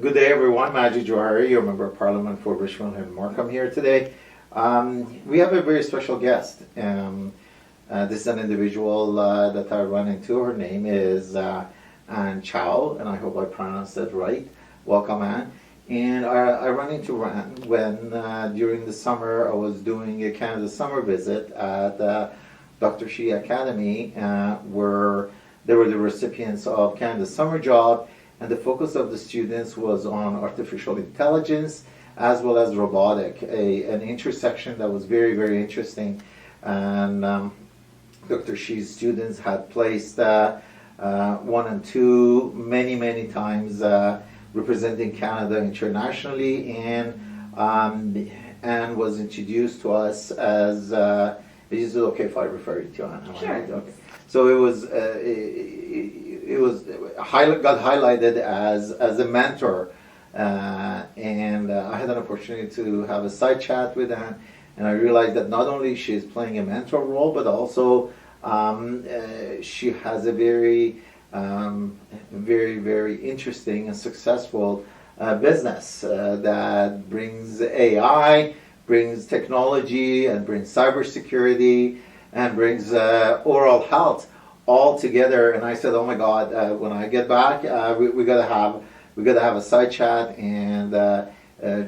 good day, everyone. Majid Johari, your Member of Parliament for Richmond and Markham here today. We have a very special guest. This is an individual that I run into. Her name is Ann Chow, and I hope I pronounced that right. Welcome, Ann. And I run into Ann when during the summer I was doing a Canada summer visit at Dr. Shi Academy, where they were the recipients of Canada's summer job, and the focus of the students was on artificial intelligence as well as robotic, an intersection that was very, very interesting. And Dr. Shi's students had placed 1 and 2 many, many times representing Canada internationally, and was introduced to us as, is it okay if I refer you to Anne? Sure. Okay. So it was got highlighted as a mentor, and I had an opportunity to have a side chat with Anne, and I realized that not only she is playing a mentor role, but also she has a very, very interesting and successful business that brings AI, brings technology, and brings cybersecurity, and brings oral health all together. And I said, oh my God, when I get back, we gotta have a side chat and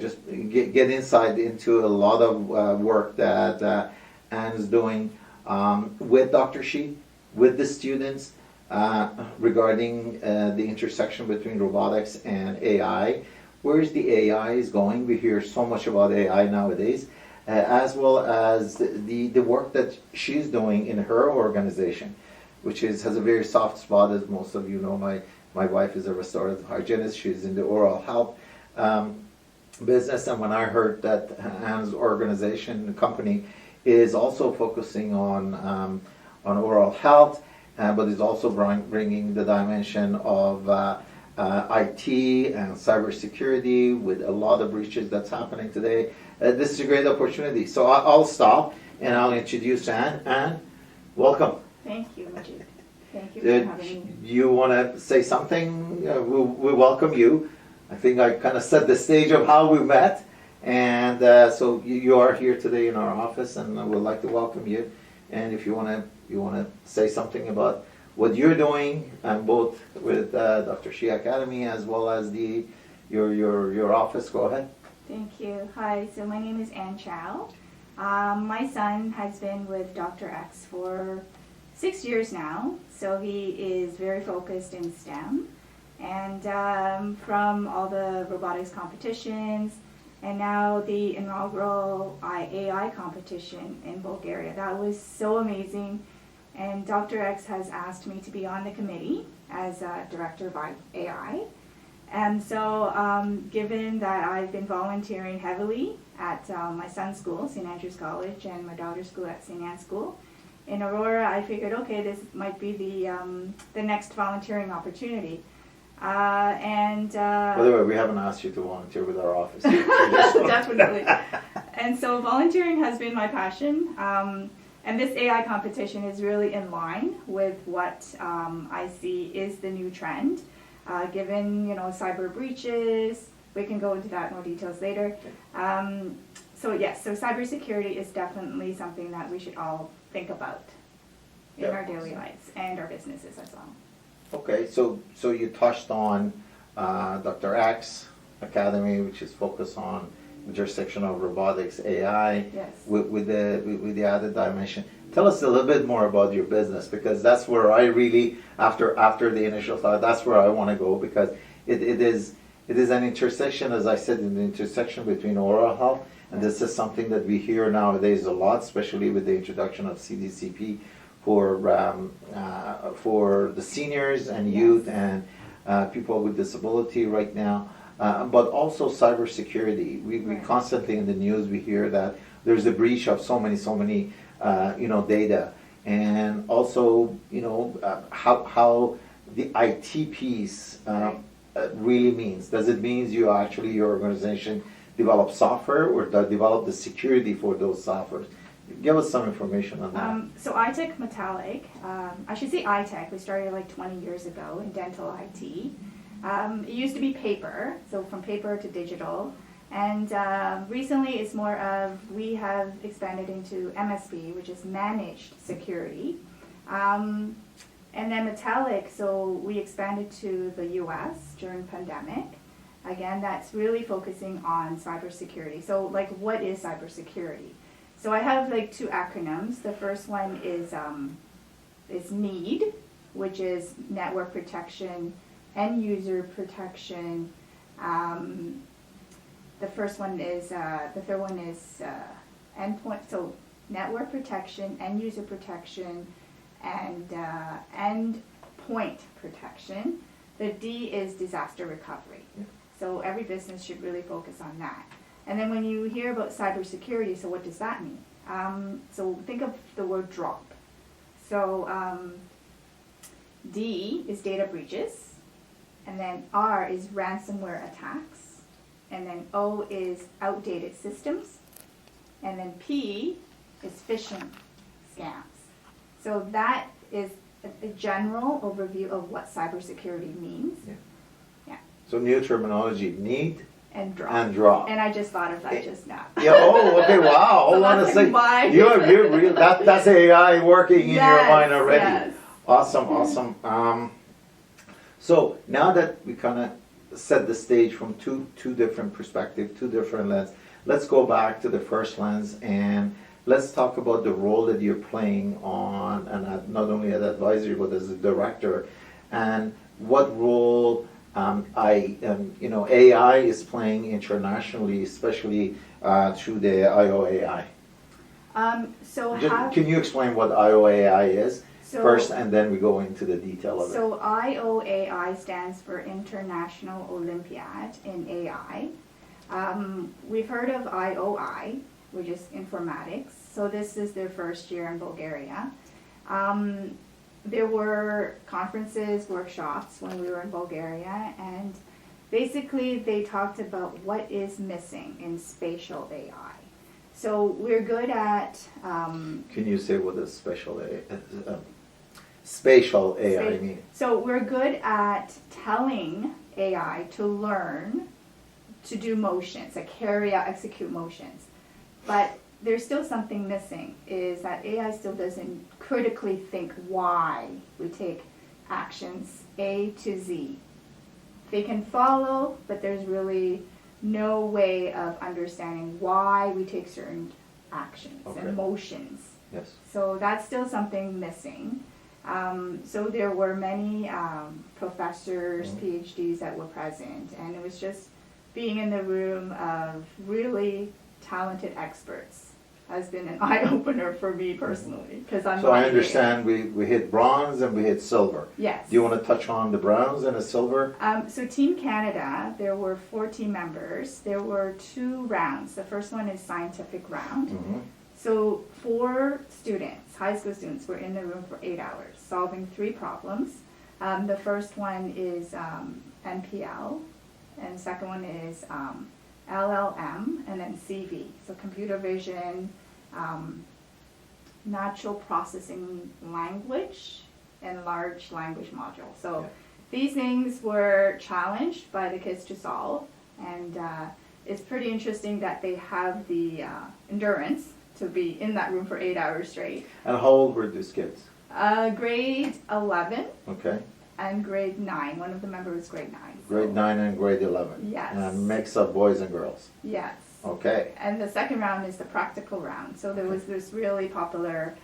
just get insight into a lot of work that Anne is doing with Dr. Shi, with the students, regarding the intersection between robotics and AI. Where's the AI is going? We hear so much about AI nowadays, as well as the work that she's doing in her organization, which has a very soft spot, as most of you know. My wife is a restorative hygienist. She's in the oral health business, and when I heard that Anne's organization, company, is also focusing on oral health, but is also bringing the dimension of IT and cybersecurity with a lot of breaches that's happening today. This is a great opportunity. So I'll stop and I'll introduce Anne. Anne, welcome. Thank you, Majid. Thank you for having me. You want to say something? We welcome you. I think I kind of set the stage of how we met. And so you are here today in our office, and I would like to welcome you. And if you want to say something about what you're doing, both with Dr. Shi Academy as well as your office, go ahead. Thank you. Hi, so my name is Ann Chow. My son has been with Dr. X for 6 years now, so he is very focused in STEM. And from all the robotics competitions, and now the inaugural AI competition in Bulgaria. That was so amazing. And Dr. X has asked me to be on the committee as director of AI. And so given that I've been volunteering heavily at my son's school, St. Andrew's College, and my daughter's school at St. Anne's School in Aurora, I figured, okay, this might be the next volunteering opportunity. By the way, we haven't asked you to volunteer with our office. Definitely. And so volunteering has been my passion. And this AI competition is really in line with what I see is the new trend. Given, cyber breaches, we can go into that in more details later. So yes, so cybersecurity is definitely something that we should all think about in our daily lives and our businesses as well. Okay, so you touched on Dr. X Academy, which is focused on intersection of robotics, AI, yes, with the added dimension. Tell us a little bit more about your business, because that's where I really, after the initial thought, that's where I want to go, because it is an intersection, as I said, an intersection between oral health, and this is something that we hear nowadays a lot, especially with the introduction of CDCP for the seniors and youth and people with disability right now, but also cybersecurity. We constantly in the news we hear that there's a breach of so many data, and also how the IT piece really means. Does it mean your organization develop software, or develop the security for those softwares? Give us some information on that. So iTech Metallic, I should say iTech, we started like 20 years ago in dental IT. It used to be paper, so from paper to digital. And recently it's more of, we have expanded into MSB, which is managed security. And then metallic, so we expanded to the US during pandemic. Again, that's really focusing on cybersecurity. So like, what is cybersecurity? So I have like two acronyms. The first one is NEED, which is network protection, end user protection. The third one is endpoint, so network protection, end user protection, and endpoint protection. The D is disaster recovery. Yeah. So every business should really focus on that. And then when you hear about cybersecurity, so what does that mean? So think of the word drop. So D is data breaches, and then R is ransomware attacks, and then O is outdated systems, and then P is phishing scams. So that is a general overview of what cybersecurity means. Yeah. Yeah. So new terminology, need And drop. and drop. And I just thought of that just now. Yeah, oh, okay, wow. So Hold on a that's second. why. You're real, that's AI working in your Yes, mind already. yes. Awesome. So now that we kind of set the stage from two different perspectives, two different lenses, let's go back to the first lens and let's talk about the role that you're playing on, and not only as advisory but as a director, and what role AI is playing internationally, especially through the IOAI. Can you explain what IOAI is first, and then we go into the detail of it? So IOAI stands for International Olympiad in AI. We've heard of IOI, which is informatics. So this is their first year in Bulgaria. There were conferences, workshops when we were in Bulgaria, and basically they talked about what is missing in spatial AI. So we're good at... Can you say what a spatial AI means? So we're good at telling AI to learn to do motions, like carry out, execute motions. But there's still something missing, is that AI still doesn't critically think why we take actions A to Z. They can follow, but there's really no way of understanding why we take certain actions and motions. Yes. So that's still something missing. So there were many professors, PhDs that were present, and it was just being in the room of really talented experts has been an eye-opener for me personally, because I'm So I understand we hit bronze and we hit silver. Yes. Do you want to touch on the bronze and the silver? So Team Canada, there were 4 team members. There were 2 rounds. The first one is scientific round. Mm-hmm. So 4 students, high school students, were in the room for 8 hours, solving 3 problems. The first one is NPL, and the second one is LLM, and then CV, so computer vision, natural processing language, and large language module. So these things were challenged by the kids to solve, and it's pretty interesting that they have the endurance to be in that room for 8 hours straight. And how old were these kids? Grade 11. Okay. And grade 9. One of the members was grade 9. So. Grade 9 and grade 11. Yes. And a mix of boys and girls. Yes. Okay. And the second round is the practical round. So there was this really popular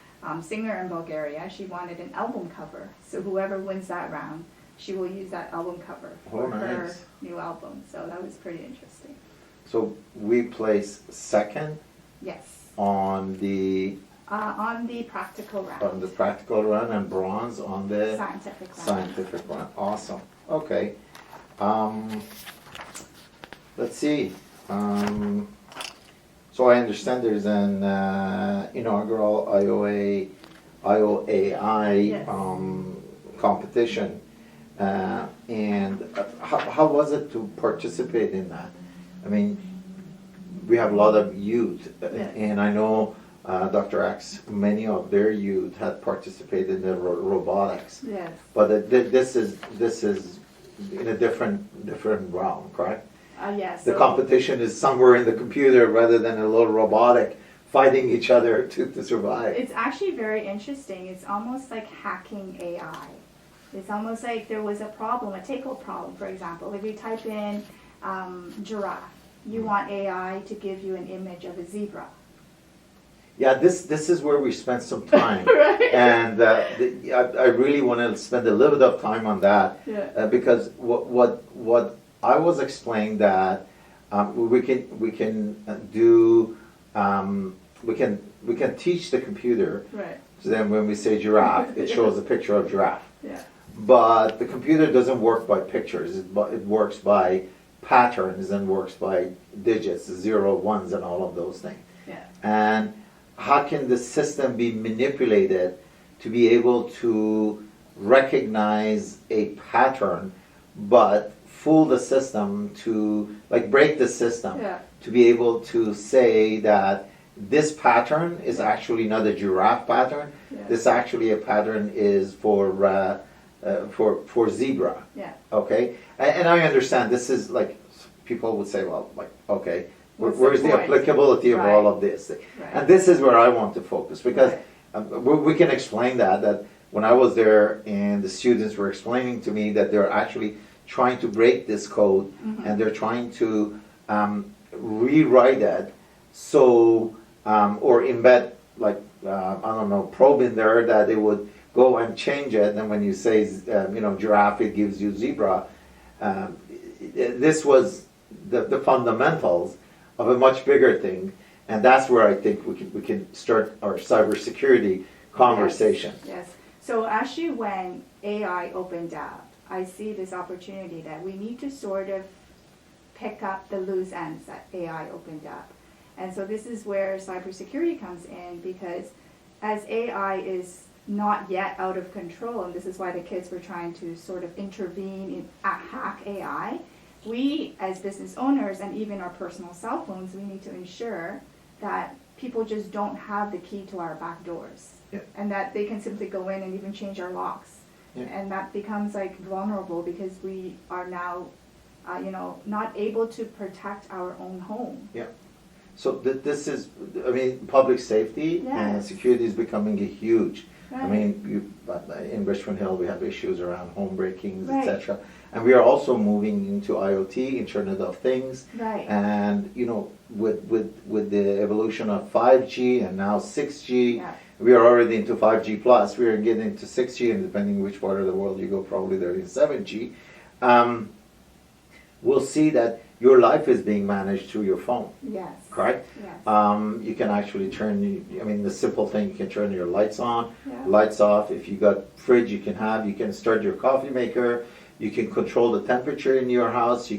singer in Bulgaria. She wanted an album cover. So whoever wins that round, she will use that album cover for her new album. So that was pretty interesting. So we placed second. Yes. On the practical round. On the practical run, and bronze on the scientific run. Awesome. Okay. Let's see. So I understand there's an inaugural IOAI competition. And how was it to participate in that? I mean, we have a lot of youth, and I know Dr. X, many of their youth had participated in the robotics. Yes. But this is in a different realm, correct? Yes. The competition is somewhere in the computer rather than a little robotic fighting each other to survive. It's actually very interesting. It's almost like hacking AI. It's almost like there was a problem, a takeout problem, for example. If you type in giraffe, you want AI to give you an image of a zebra. Yeah, this is where we spent some time, Right. and I really want to spend a little bit of time on that, Yeah. because what I was explaining that we can do we can teach the computer. Right. So then when we say giraffe, it shows a picture of giraffe. Yeah. But the computer doesn't work by pictures. It works by patterns and works by digits, 0, 1s, and all of those things. Yeah. And how can the system be manipulated to be able to recognize a pattern, but fool the system to, like, break the system, Yeah. to be able to say that this pattern is actually not a giraffe pattern. Yeah. This actually a pattern is for zebra. Yeah. Okay, and I understand this is like, people would say, well, like, okay, What's where's the the point? applicability of Right. all of this? Right. And this is where I want to focus, because Right. we can explain that when I was there and the students were explaining to me that they're actually trying to break this code, and they're trying to rewrite it so or embed, like, I don't know, probe in there that they would go and change it. And when you say giraffe, it gives you zebra. This was the fundamentals of a much bigger thing, and that's where I think we can start our cybersecurity conversation. Yes. So actually, when AI opened up, I see this opportunity that we need to sort of pick up the loose ends that AI opened up. And so this is where cybersecurity comes in, because as AI is not yet out of control, and this is why the kids were trying to sort of intervene in hack AI, we as business owners and even our personal cell phones, we need to ensure that people just don't have the key to our back doors. Yeah. And that they can simply go in and even change our locks. Yeah. And that becomes like vulnerable because we are now, not able to protect our own home. Yeah. So this is, I mean, public safety and Yes. security is becoming a huge. I Right. mean, in Richmond Hill, we have issues around home breakings, Right. etc. And we are also moving into IoT, Internet of Things. Right. And with the evolution of 5G and now 6G, Yeah. we are already into 5G plus. We are getting into 6G, and depending which part of the world you go, probably there is 7G. We'll see that your life is being managed through your phone. Yes. Correct? Yes. You can actually the simple thing, you can turn your lights on, Yeah. lights off. If you got fridge, you can start your coffee maker. You can control the temperature in your house.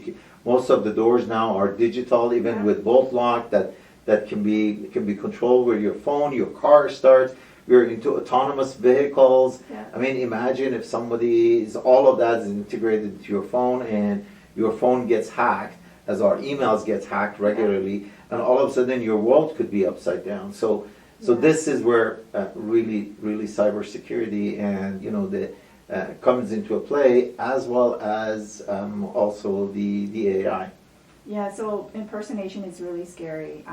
Most of the doors now are digital, even Yeah. with bolt lock that can be controlled with your phone. Your car starts. We're into autonomous vehicles. Yeah. I mean, imagine if all of that is integrated into your phone, and your phone gets hacked, as our emails gets hacked regularly, and all of a sudden your world could be upside down. So Yeah. this is where really cybersecurity and comes into a play, as well as also the AI. Yeah, so impersonation is really scary.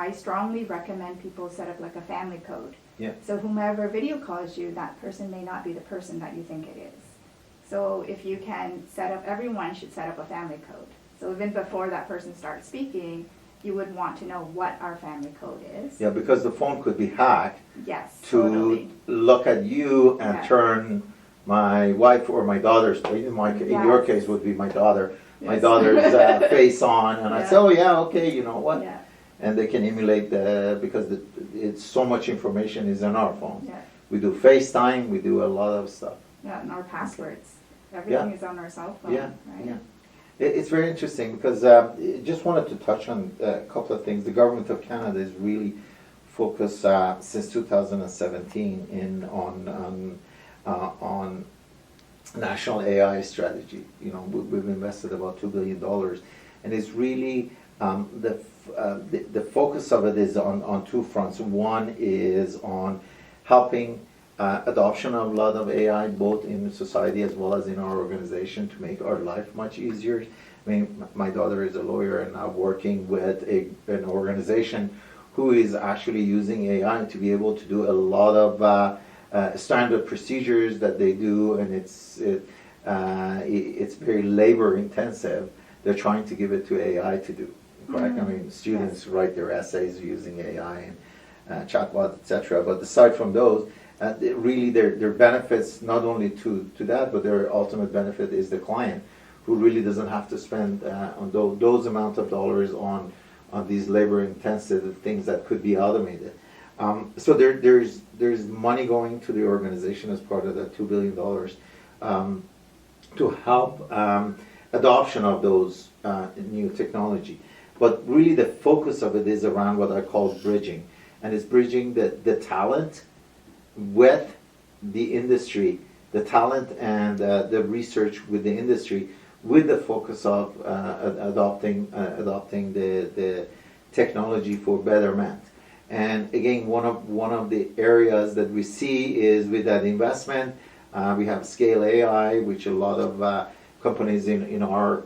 I strongly recommend people set up like a family code. Yeah. So whomever video calls you, that person may not be the person that you think it is. So if you can everyone should set up a family code. So even before that person starts speaking, you would want to know what our family code is. Yeah, because the phone could be hacked Yes, to totally. look at you and Yeah. turn my wife or my daughter's, in your Yes. case would be my daughter, my Yes. daughter's face on, and I Yeah. say, oh yeah, okay, you know what? Yeah, And they can emulate because it's so much information is in our phone. yeah, We do FaceTime, we do a lot of stuff. yeah, and our passwords. Everything Yeah. is on our cell phone, Yeah, right? yeah. It's very interesting because just wanted to touch on a couple of things. The government of Canada is really focused since 2017 on national AI strategy. We've invested about $2 billion, and it's really the focus of it is on two fronts. One is on helping adoption of a lot of AI, both in society as well as in our organization, to make our life much easier. I mean, my daughter is a lawyer and now working with an organization who is actually using AI to be able to do a lot of standard procedures that they do, and it's very labor intensive. They're trying to give it to AI to do. Correct? I mean, students write their essays using AI and chatbot, etc. But aside from those, really their benefits not only to that, but their ultimate benefit is the client, who really doesn't have to spend on those amount of dollars on these labor-intensive things that could be automated. So there's money going to the organization as part of that $2 billion to help adoption of those new technology. But really the focus of it is around what I call bridging. And it's bridging the talent with the industry, the talent and the research with the industry, with the focus of adopting the technology for betterment. And again, one of the areas that we see is with that investment, we have Scale AI, which a lot of companies in our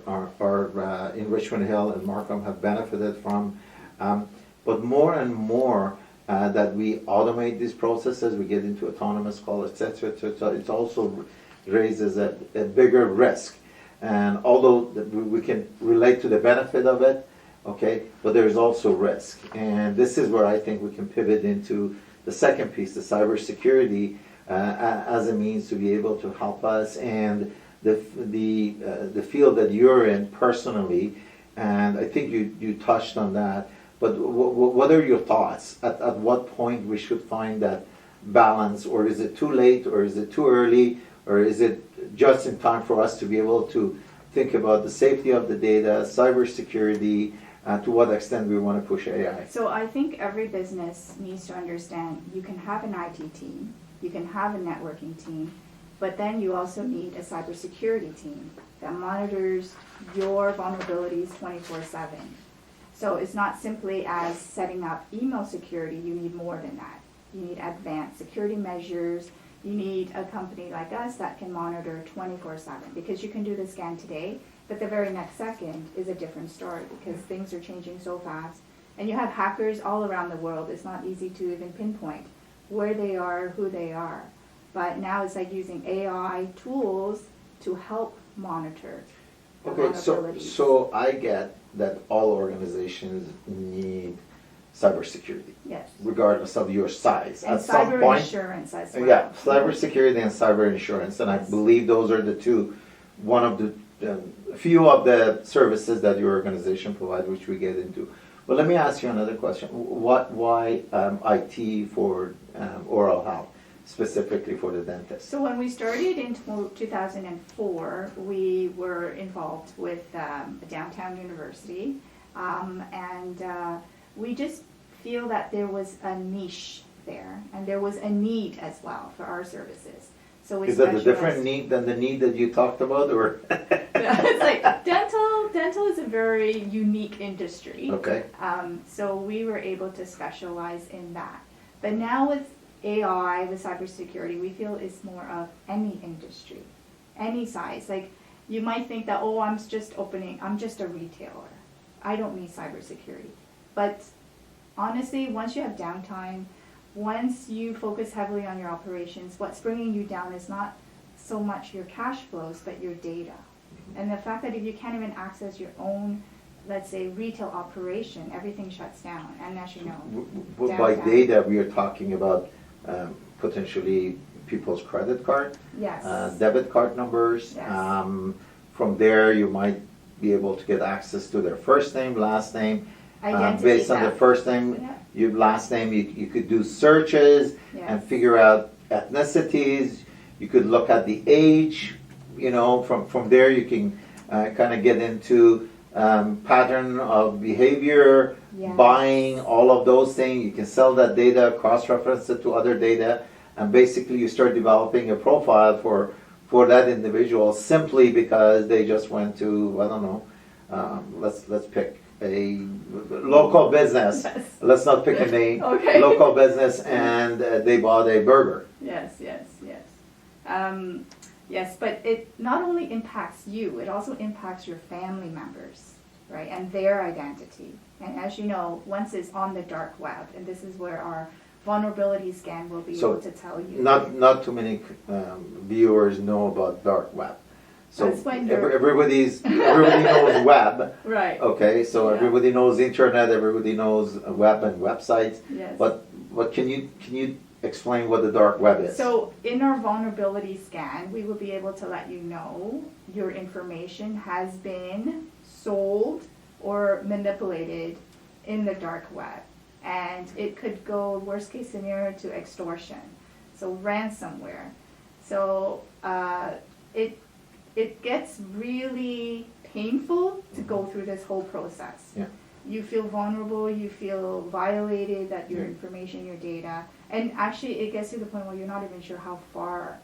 in Richmond Hill and Markham have benefited from. But more and more that we automate these processes, we get into autonomous call, etc. It also raises a bigger risk. And although we can relate to the benefit of it, okay, but there's also risk. And this is where I think we can pivot into the second piece, the cybersecurity, as a means to be able to help us and the field that you're in personally. And I think you touched on that. But what are your thoughts? At what point we should find that balance, or is it too late, or is it too early, or is it just in time for us to be able to think about the safety of the data, cybersecurity, to what extent we want to push AI? So I think every business needs to understand you can have an IT team, you can have a networking team, but then you also need a cybersecurity team that monitors your vulnerabilities 24/7. So it's not simply as setting up email security, you need more than that. You need advanced security measures. You need a company like us that can monitor 24/7, because you can do the scan today, but the very next second is a different story because things are changing so fast. And you have hackers all around the world. It's not easy to even pinpoint where they are, who they are. But now it's like using AI tools to help monitor the Okay, vulnerabilities. so I get that all organizations need cybersecurity, Yes. regardless of your size. And At some cyber point, insurance as well. yeah, cybersecurity and cyber insurance, and I Yes. believe those are the two, one of the few of the services that your organization provides, which we get into. But let me ask you another question. Why IT for oral health, specifically for the dentist? So when we started in 2004, we were involved with Downtown University, and we just feel that there was a niche there, and there was a need as well for our services. So we Is that a specialized- different need than the need that you talked about, or? It's like dental is a very unique industry. Okay. So we were able to specialize in that. But now with AI, with cybersecurity, we feel it's more of any industry, any size. Like you might think that, oh, I'm just a retailer. I don't need cybersecurity. But honestly, once you have downtime, once you focus heavily on your operations, what's bringing you down is not so much your cash flows, but your data. And the fact that if you can't even access your own, let's say, retail operation, everything shuts down. And as you know, By downtown. data, we are talking about potentially people's credit card, Yes. debit card numbers. Yes. From there, you might be able to get access to their first name, last name. Identity Based on their theft. first name, Yeah. your last name, you could do searches and Yes. figure out ethnicities. You could look at the age. From there you can kind of get into pattern of behavior, Yes. buying, all of those things. You can sell that data, cross-reference it to other data, and basically you start developing a profile for that individual simply because they just went to, I don't know, let's pick a local business, Yes. let's not pick a name, Okay. local business, and they bought a burger. Yes, yes, yes. Yes, but it not only impacts you, it also impacts your family members, right, and their identity. And as you know, once it's on the dark web, and this is where our vulnerability scan will be So, able to tell you. Not too many viewers know about dark web. So That's when you're- everybody knows web. Right. Okay, so Yeah. everybody knows internet, everybody knows web and websites. Yes. But can you explain what the dark web is? So in our vulnerability scan, we will be able to let you know your information has been sold or manipulated in the dark web. And it could go, worst case scenario, to extortion, so ransomware. So it gets really painful to go through this whole process. Yeah. You feel vulnerable, you feel violated, that your Yeah. information, your data, and actually it gets to the point where you're not even sure how far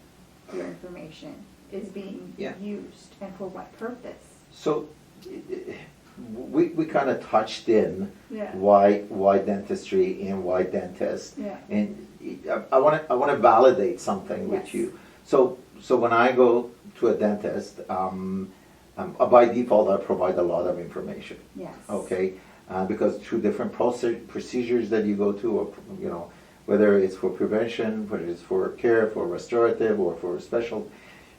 your information is being Yeah. used and for what purpose. So we kind of touched in Yeah. why dentistry and why dentist. Yeah. And I want to validate something with Yes. you. So when I go to a dentist, by default I provide a lot of information. Yes. Okay, because through different procedures that you go to, or whether it's for prevention, whether it's for care, for restorative, or for special,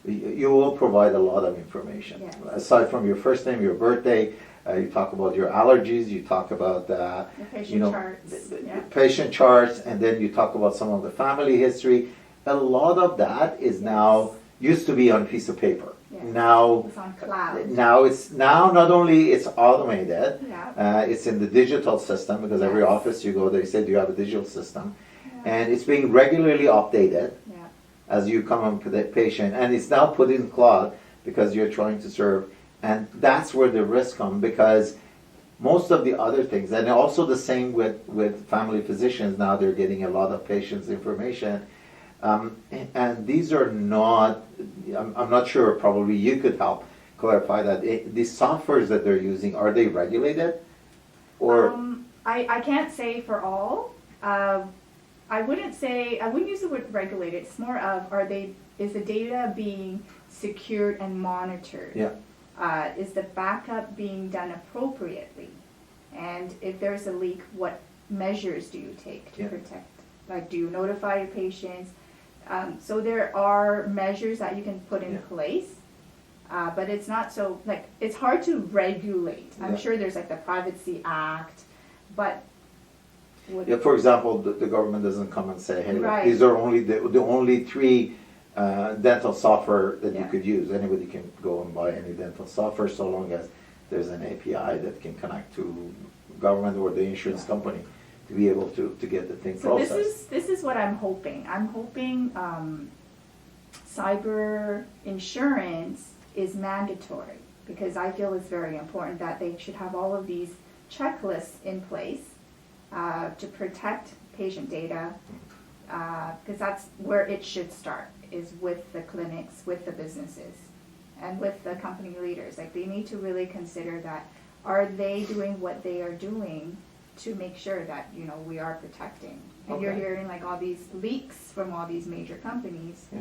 you will provide a lot of information. Yes. Aside from your first name, your birthday, you talk about your allergies, you talk about The patient charts. Yeah. patient charts, and then you talk about some of the family history. A lot of that is now used to be on a piece of paper. Yes. Now It's on cloud. now not only it's automated, Yeah. it's in the digital system, because every Yes. office you go, they say, do you have a digital system? And it's being regularly updated Yeah. as you come on to the patient, and it's now put in cloud because you're trying to serve, and that's where the risk comes, because most of the other things, and also the same with family physicians, now they're getting a lot of patients' information, and these are not, I'm not sure, probably you could help clarify that. The softwares that they're using, are they regulated? Or I can't say for all. I wouldn't use the word regulated. It's more of, is the data being secured and monitored? Yeah. Is the backup being done appropriately? And if there's a leak, what measures do you take to Yeah. protect? Like, do you notify your patients? So there are measures that you can put in Yeah. place, but it's not so, like, it's hard to regulate. I'm Yeah. sure there's like the Privacy Act, but Yeah, for example, the government doesn't come and say, hey, look, Right. these are only the only three dental software that you Yeah. could use. Anybody can go and buy any dental software, so long as there's an API that can connect to government or the insurance company to be able to get the thing So processed. this is what I'm hoping. I'm hoping cyber insurance is mandatory, because I feel it's very important that they should have all of these checklists in place to protect patient data, because that's where it should start, is with the clinics, with the businesses, and with the company leaders. Like, they need to really consider that, are they doing what they are doing to make sure that, we are protecting. And you're Okay. hearing like all these leaks from all these major companies, Yeah.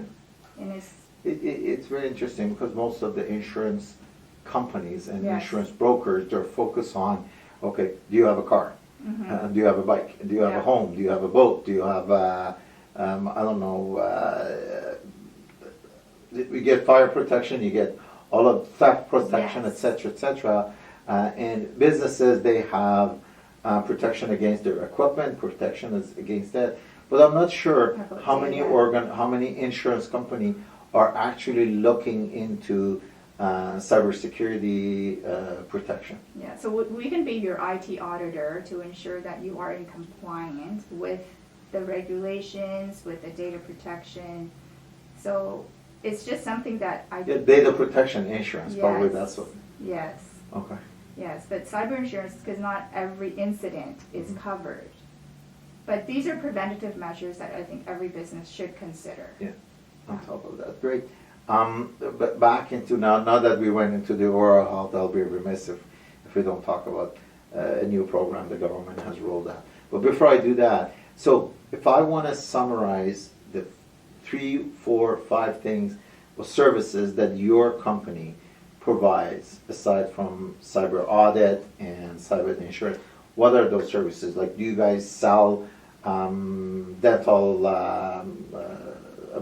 and it's, It's very interesting, because most of the insurance companies and Yes. insurance brokers, they're focused on, okay, do you have a car? Do you have a bike? Do you have a Yeah. home? Do you have a boat? Do you have I don't know, you get fire protection, you get all of theft protection, Yes. et cetera, et cetera. And businesses, they have protection against their equipment, protection is against that. But I'm not sure About how many data. how many insurance company are actually looking into cybersecurity protection. yeah, so we can be your IT auditor to ensure that you are in compliance with the regulations, with the data protection. So it's just something that I. Yeah, data protection insurance, probably Yes. that's what. Yes, Okay. yes, but cyber insurance, because not every incident is Mhm. covered. But these are preventative measures that I think every business should consider. Yeah. On top of that, great. But back into now that we went into the oral health, I'll be remiss if we don't talk about a new program the government has rolled out. But before I do that, so if I want to summarize the 3, 4, 5 things or services that your company provides aside from cyber audit and cyber insurance, what are those services? Like, do you guys sell dental,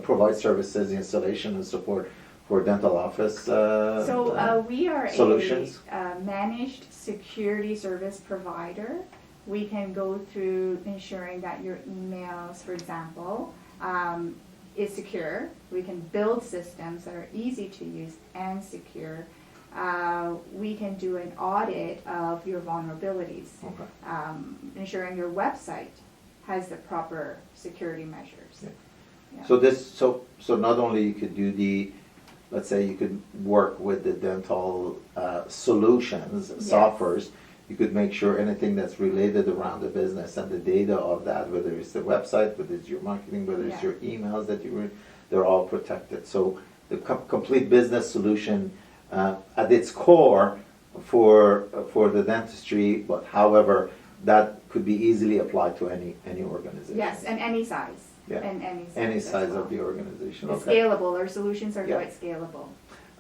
provide services, installation and support for dental office We are solutions? a managed security service provider. We can go through ensuring that your emails, for example, is secure. We can build systems that are easy to use and secure. We can do an audit of your vulnerabilities, Okay. ensuring your website has the proper security measures. Yeah. Yeah. So not only you could do the, let's say you could work with the dental solutions, Yes. softwares, you could make sure anything that's related around the business and the data of that, whether it's the website, whether it's your marketing, whether it's Yeah. your emails that you read, they're all protected. So the complete business solution at its core for the dentistry, but however, that could be easily applied to any organization. Yes, and any size. Yeah. And Any as size well. of the organization. It's Okay. scalable. Our solutions are Yeah. quite scalable.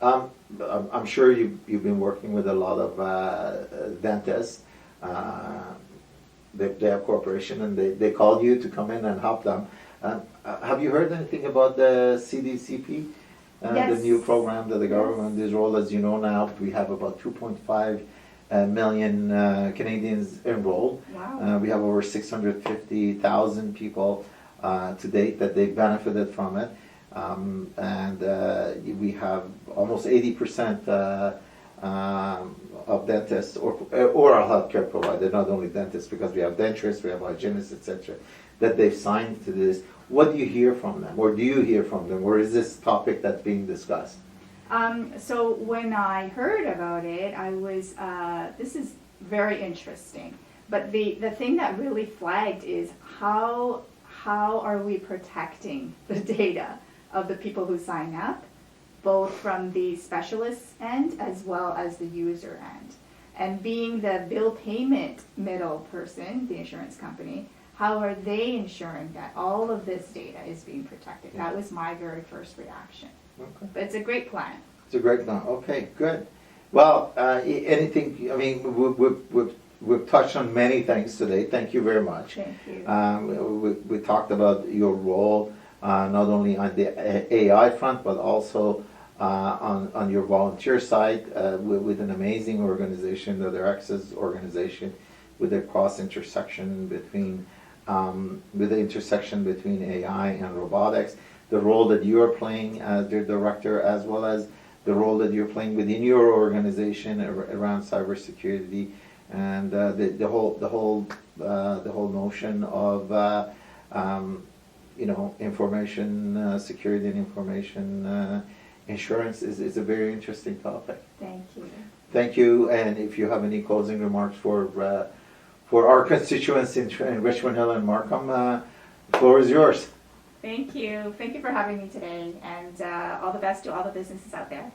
I'm sure you've been working with a lot of dentists. They have corporation and they called you to come in and help them. Have you heard anything about the CDCP? The Yes. new program that the Yes. government is rolled. As you know now, we have about 2.5 million Canadians enrolled. Wow. We have over 650,000 people to date that they benefited from it. And we have almost 80% of dentists or oral healthcare providers, not only dentists, because we have denturists, we have hygienists, etc., that they've signed to this. What do you hear from them, or do you hear from them, or is this topic that's being discussed? So when I heard about it, I was, this is very interesting. But the thing that really flagged is how are we protecting the data of the people who sign up, both from the specialist end as well as the user end. And being the bill payment middle person, the insurance company, how are they ensuring that all of this data is being protected? That was my very first reaction. Okay. But it's a great plan. It's a great plan. Okay, good. Well, anything, I mean, we've touched on many things today. Thank you very much. Thank you. We talked about your role, not only on the AI front, but also on your volunteer side with an amazing organization, the Access organization, with the intersection between AI and robotics, the role that you are playing as the director, as well as the role that you're playing within your organization around cybersecurity, and the whole notion of information security and information insurance is a very interesting topic. Thank you. Thank you. And if you have any closing remarks for our constituents in Richmond Hill and Markham, the floor is yours. Thank you. Thank you for having me today, and all the best to all the businesses out there.